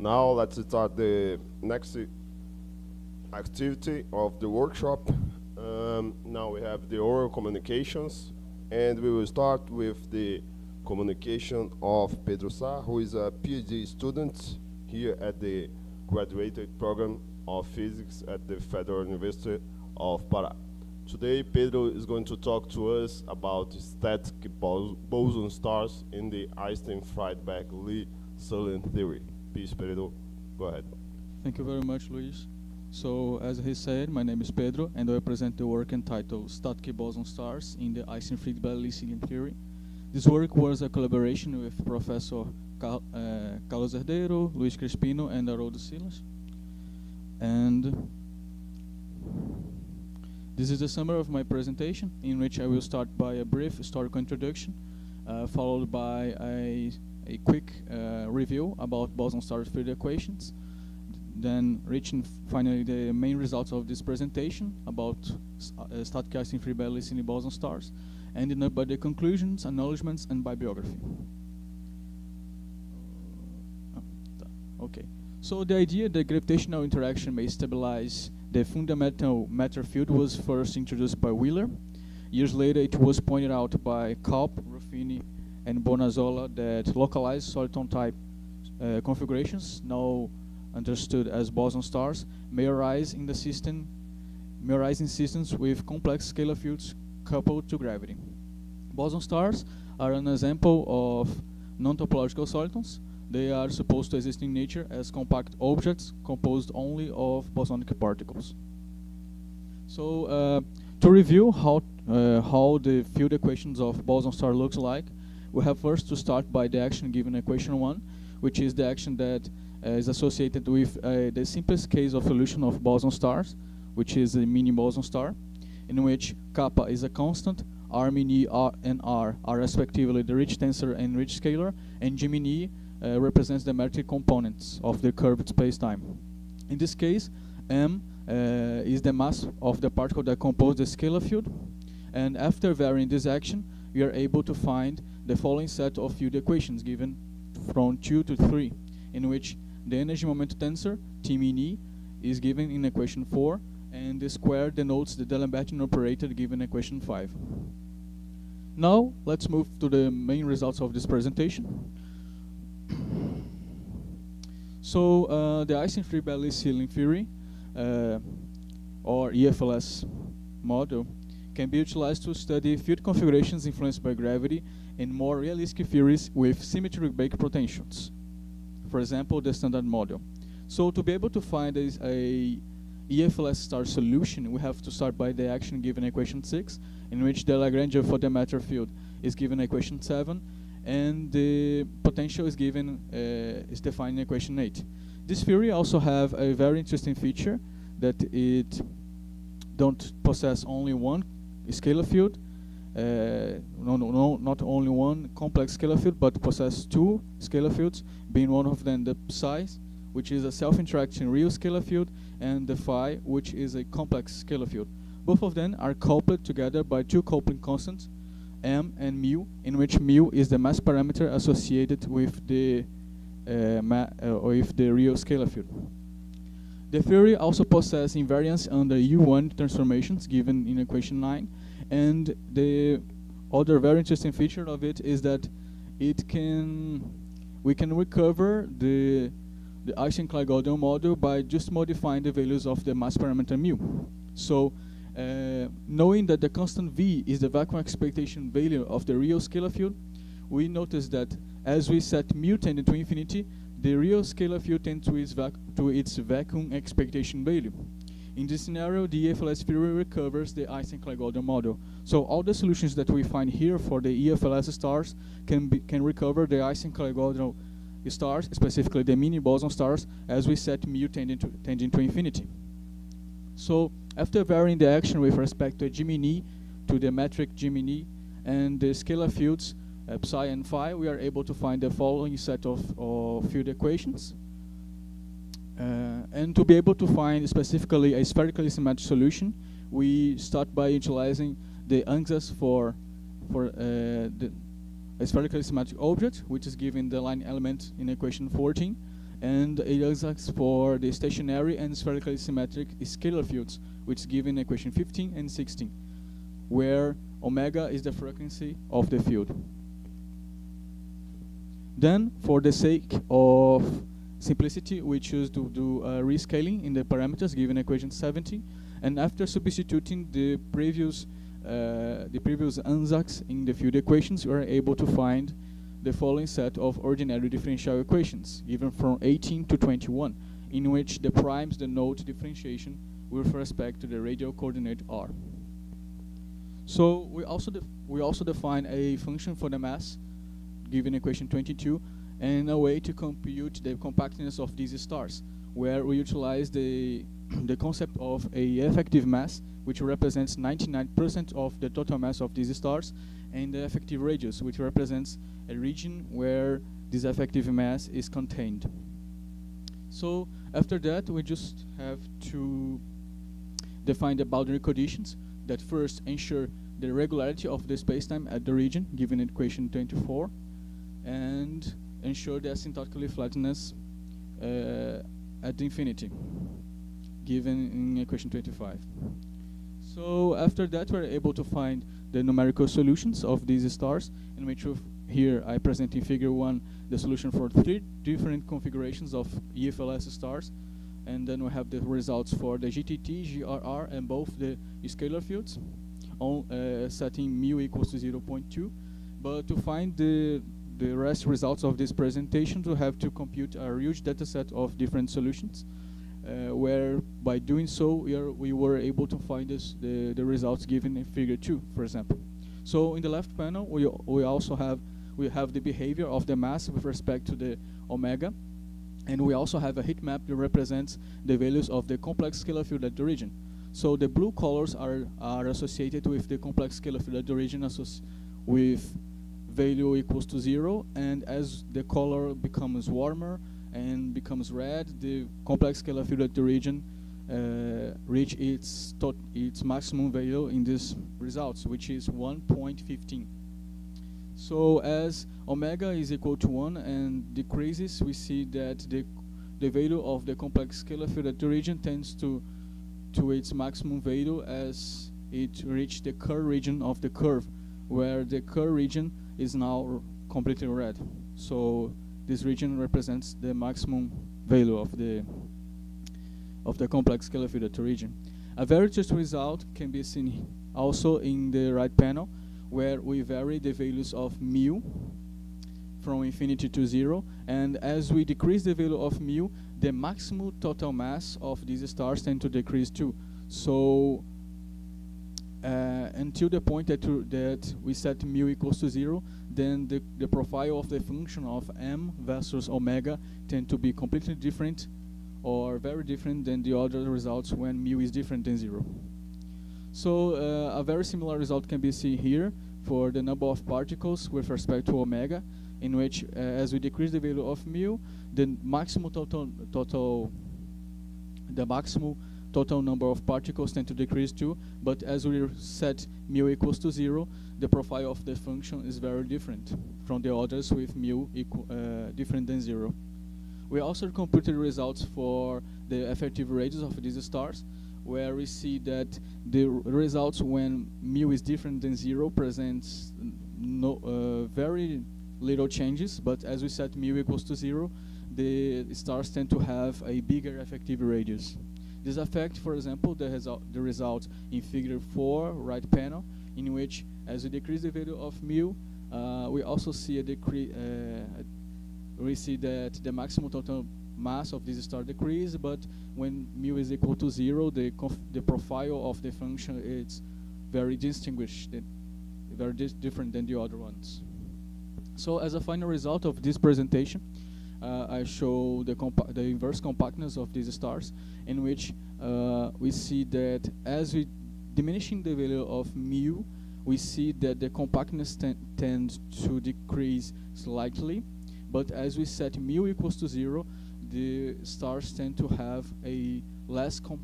Now let's start the next activity of the workshop. Now we have the oral communications, and we will start with the communication of Pedro, who is a PhD student here at the graduate program of physics at the Federal University of Pará. Today, Pedro is going to talk to us about static boson stars in the Einstein-Friedberg-Lee-Sirlin theory. Please, Pedro, go ahead. Thank you very much, Luis. So, as he said, my name is Pedro, and I present the work entitled Static Boson Stars in the Einstein-Friedberg-Lee-Sirlin theory. This work was a collaboration with Professor Carlos Herdeiro, Luis Crispino, and Haroldo Silas. And this is the summary of my presentation, in which I will start by a brief historical introduction, followed by a quick review about boson star field equations, then reaching finally the main results of this presentation about static Einstein-Friedberg-Lee-Sirlin boson stars, ending up by the conclusions, acknowledgements, and bibliography. Okay. So the idea that gravitational interaction may stabilize the fundamental matter field was first introduced by Wheeler. Years later, it was pointed out by Kalp, Ruffini, and Bonazzola that localized soliton type configurations, now understood as boson stars, may arise in systems with complex scalar fields coupled to gravity. Boson stars are an example of non-topological solitons. They are supposed to exist in nature as compact objects composed only of bosonic particles. So, to review how the field equations of boson star looks like, we have first to start by the action given in equation 1, which is the action that is associated with the simplest case of solution of boson stars, which is a mini boson star, in which kappa is a constant, r min e and r are respectively the rich tensor and rich scalar, and g min e represents the metric components of the curved spacetime. In this case, m is the mass of the particle that composes the scalar field, and after varying this action, we are able to find the following set of field equations given from 2 to 3, in which the energy moment tensor, T min e, is given in equation 4, and the square denotes the D'Alembertian operator given in equation 5. Now, let's move to the main results of this presentation. So, the Einstein-Friedberg-Lee-Sirlin theory, or EFLS model, can be utilized to study field configurations influenced by gravity and more realistic theories with symmetry-based potentials. For example, the standard model. So, to be able to find a EFLS star solution, we have to start by the action given in equation 6, in which the Lagrange for the matter field is given in equation 7, and the potential is given is defined in equation 8. This theory also have a very interesting feature that it don't possess only one scalar field, not only one complex scalar field, but possess two scalar fields, being one of them the psi, which is a self-interacting real scalar field, and the phi, which is a complex scalar field. Both of them are coupled together by two coupling constants, m and mu, in which mu is the mass parameter associated with the real scalar field. The theory also possesses invariance under U1 transformations given in equation 9, and the other very interesting feature of it is that we can recover the Einstein-Clay-Gaudian model by just modifying the values of the mass parameter mu. So, knowing that the constant V is the vacuum expectation value of the real scalar field, we notice that as we set mu tending to infinity, the real scalar field tends to its vacuum expectation value. In this scenario, the EFLS theory recovers the Einstein-Clay-Gaudian model. So all the solutions that we find here for the EFLS stars can recover the Einstein-Clay-Gaudian stars, specifically the mini boson stars, as we set mu tending to infinity. So after varying the action with respect to G min e, to the metric G min e, and the scalar fields psi and phi, we are able to find the following set of field equations. And to be able to find specifically a spherically symmetric solution, we start by utilizing the ansatz for a spherically symmetric object, which is given the line element in equation 14, and AWGAM for the stationary and spherically symmetric scalar fields, which is given in equation 15 and 16, where omega is the frequency of the field. Then, for the sake of simplicity, we choose to do rescaling in the parameters given in equation 17, and after substituting the previous ansatz in the field equations, we are able to find the following set of ordinary differential equations, given from 18 to 21, in which the primes denote differentiation with respect to the radial coordinate r. So we also define a function for the mass, given equation 22, and a way to compute the compactness of these stars, where we utilize the concept of a effective mass, which represents 99% of the total mass of these stars, and the effective radius, which represents a region where this effective mass is contained. So after that, we just have to define the boundary conditions that first ensure the regularity of the spacetime at the region, given in equation 24, and ensure the asymptotically flatness at the infinity, given in equation 25. So after that, we're able to find the numerical solutions of these stars, in which here I present in figure 1 the solution for 3 different configurations of EFLS stars, and then we have the results for the GTT, GRR, and both the scalar fields, on setting mu equals to 0.2. But to find the rest results of this presentation, we have to compute a huge data set of different solutions, where by doing so we were able to find the results given in figure 2, for example. So in the left panel, we also have the behavior of the mass with respect to the omega, and we also have a heat map that represents the values of the complex scalar field at the origin. So the blue colors are associated with the complex scalar field at the origin with value equals to 0, and as the color becomes warmer and becomes red, the complex scalar field at the origin reach its maximum value in these results, which is 1.15. So as omega is equal to 1 and decreases, we see that the value of the complex scalar field at the origin tends to its maximum value as it reaches the curve region of the curve, where the curve region is now completely red. So this region represents the maximum value of the complex scalar field at the origin. A very interesting result can be seen also in the right panel, where we vary the values of mu from infinity to 0, and as we decrease the value of mu, the maximum total mass of these stars tend to decrease too. So until the point that we set mu equals to 0, then the profile of the function of m versus omega tend to be completely different or very different than the other results when mu is different than 0. So a very similar result can be seen here for the number of particles with respect to omega, in which as we decrease the value of mu, the maximum total number of particles tend to decrease too, but as we set mu equals to 0, the profile of the function is very different from the others with mu different than 0. We also computed results for the effective radius of these stars, where we see that the results when mu is different than 0 presents very little changes, but as we set mu equals to 0, the stars tend to have a bigger effective radius. This affects, for example, the result in figure 4, right panel, in which as we decrease the value of mu, we also see a decrease. We see that the maximum total mass of this star decrease, but when mu is equal to 0, the profile of the function is very distinguished, very different than the other ones. So as a final result of this presentation, I show the inverse compactness of these stars, in which we see that as we diminishing the value of mu, we see that the compactness tends to decrease slightly, but as we set mu equals to 0, the stars tend to have a less tend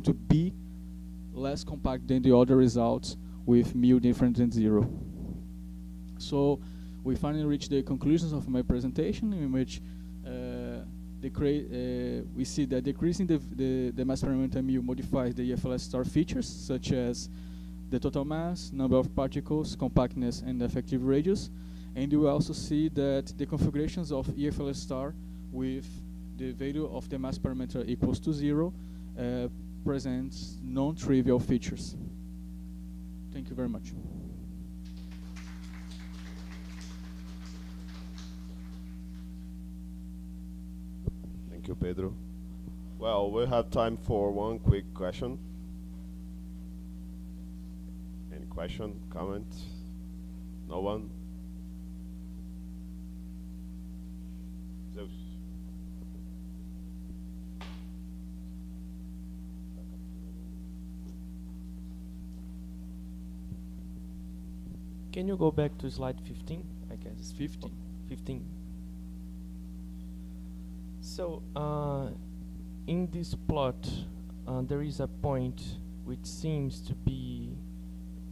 to be less compact than the other results with mu different than 0. So we finally reached the conclusions of my presentation, in which we see that decreasing the mass parameter mu modifies the EFLS star features, such as the total mass, number of particles, compactness, and effective radius. And you also see that the configurations of EFLS star with the value of the mass parameter equals to 0 presents non-trivial features. Thank you very much. Thank you, Pedro. Well, we have time for one quick question. Any question, comment? No one? Zeus. Can you go back to slide 15? I guess It's 15. 15. So, in this plot, there is a point which seems to be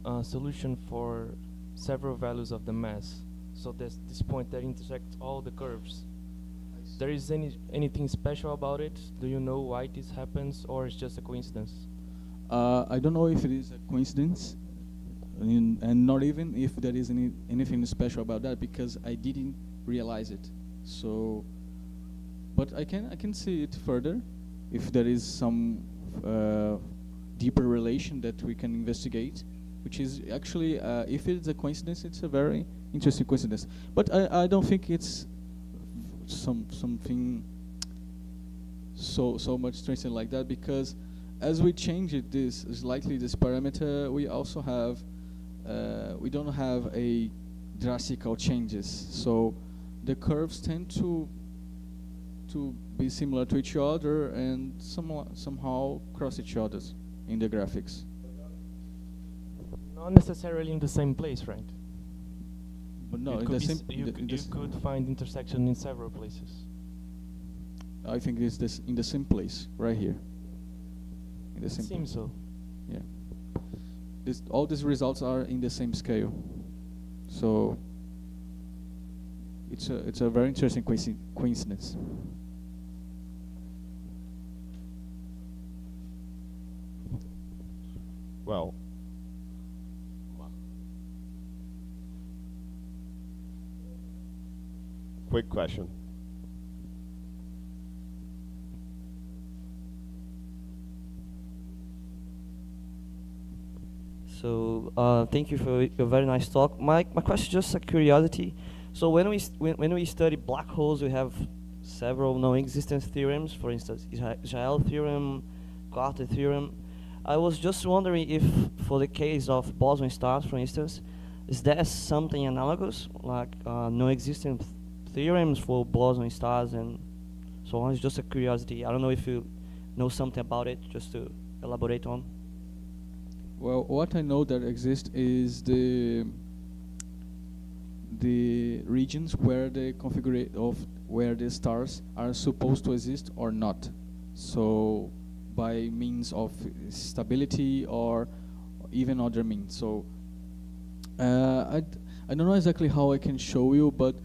a solution for several values of the mass. So there's this point that intersects all the curves. There is anything special about it? Do you know why this happens, or it's just a coincidence? I don't know if it is a coincidence, and not even if there is anything special about that, because I didn't realize it. So, but I can see it further if there is some deeper relation that we can investigate, which is actually, if it's a coincidence, it's a very interesting coincidence. But I don't think it's something so much strange like that, because as we change it slightly this parameter, we also have we don't have a drastical changes. So the curves tend to be similar to each other and somehow cross each other in the graphics. Not necessarily in the same place, right? But no, you you could find intersection in several places. I think it's in the same place, right here. In the same Seems so. Yeah. All these results are in the same scale, so it's a very interesting coincidence. Well, quick question. So thank you for your very nice talk. My question is just a curiosity. So when we study black holes, we have several non-existence theorems. For instance, Israel theorem, Carter theorem. I was just wondering if, for the case of boson stars, for instance, is there something analogous, like non-existence theorems for boson stars and so on? It's just a curiosity. I don't know if you know something about it, just to elaborate on. Well, what I know that exists is the regions where the where the stars are supposed to exist or not. So by means of stability or even other means. So I don't know exactly how I can show you, but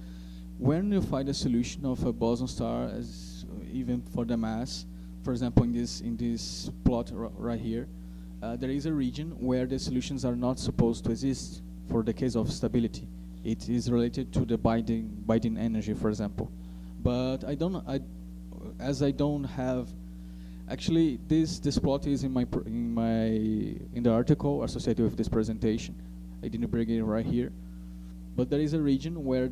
when you find a solution of a boson star, as even for the mass, for example, in this plot right here, there is a region where the solutions are not supposed to exist for the case of stability. It is related to the binding energy, for example. But I don't have. Actually, this plot is in the article associated with this presentation. I didn't bring it right here, but there is a region where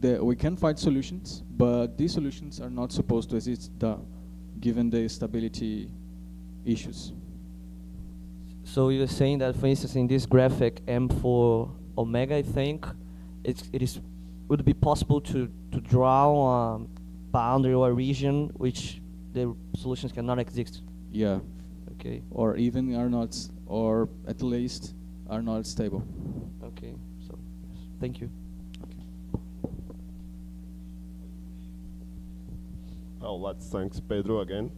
we can find solutions, but these solutions are not supposed to exist, given the stability issues. So you're saying that, for instance, in this graphic M4 omega, I think would be possible to draw a boundary or a region which the solutions cannot exist. Yeah. Okay. Or even are not, or at least are not stable. Okay. So, yes. Thank you. Okay. Well, let's thank Pedro again.